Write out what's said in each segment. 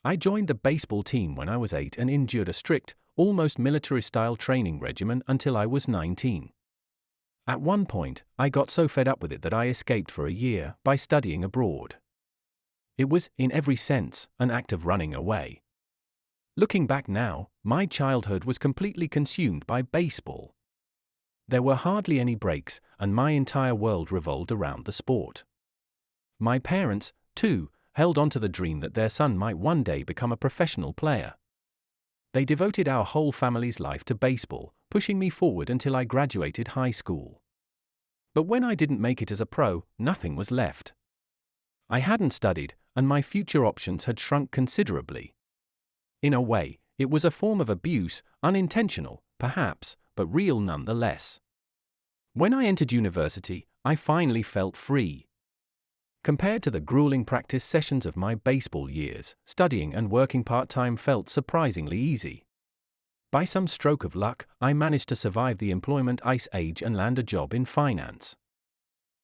I joined the baseball team when I was 8 and endured a strict, almost military-style training regimen until I was 19. At one point, I got so fed up with it that I escaped for a year by studying abroad. It was, in every sense, an act of running away. Looking back now, my childhood was completely consumed by baseball. There were hardly any breaks, and my entire world revolved around the sport. My parents, too, held on to the dream that their son might one day become a professional player. They devoted our whole family's life to baseball, pushing me forward until I graduated high school. But when I didn't make it as a pro, nothing was left. I hadn't studied, and my future options had shrunk considerably. In a way, it was a form of abuse, unintentional, perhaps, but real nonetheless. When I entered university, I finally felt free. Compared to the grueling practice sessions of my baseball years, studying and working part-time felt surprisingly easy. By some stroke of luck, I managed to survive the employment ice age and land a job in finance.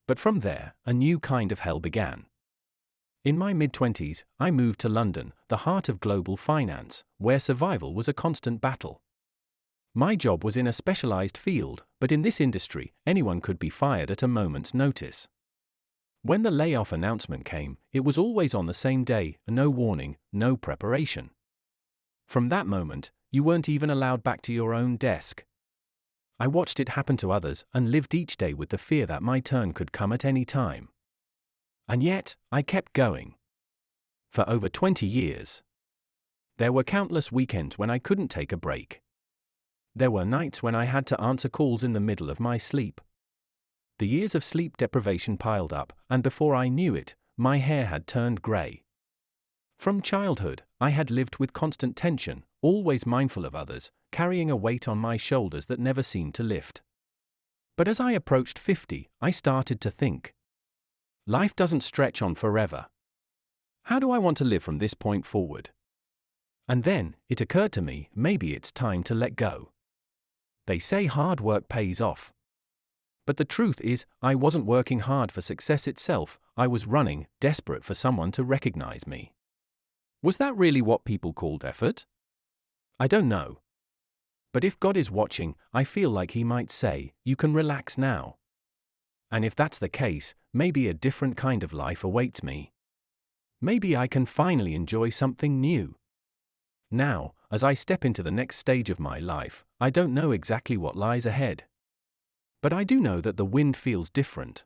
But from there, a new kind of hell began. In my mid-20s, I moved to London, the heart of global finance, where survival was a constant battle. My job was in a specialized field, but in this industry, anyone could be fired at a moment's notice. When the layoff announcement came, it was always on the same day, no warning, no preparation. From that moment, you weren't even allowed back to your own desk. I watched it happen to others and lived each day with the fear that my turn could come at any time. And yet, I kept going. For over 20 years. There were countless weekends when I couldn't take a break. There were nights when I had to answer calls in the middle of my sleep. The years of sleep deprivation piled up, and before I knew it, my hair had turned grey. From childhood, I had lived with constant tension, always mindful of others, carrying a weight on my shoulders that never seemed to lift. But as I approached 50, I started to think. Life doesn't stretch on forever. How do I want to live from this point forward? And then, it occurred to me, maybe it's time to let go. They say hard work pays off. But the truth is, I wasn't working hard for success itself, I was running, desperate for someone to recognize me. Was that really what people called effort? I don't know. But if God is watching, I feel like He might say, you can relax now. And if that's the case, maybe a different kind of life awaits me. Maybe I can finally enjoy something new. Now, as I step into the next stage of my life, I don't know exactly what lies ahead. But I do know that the wind feels different.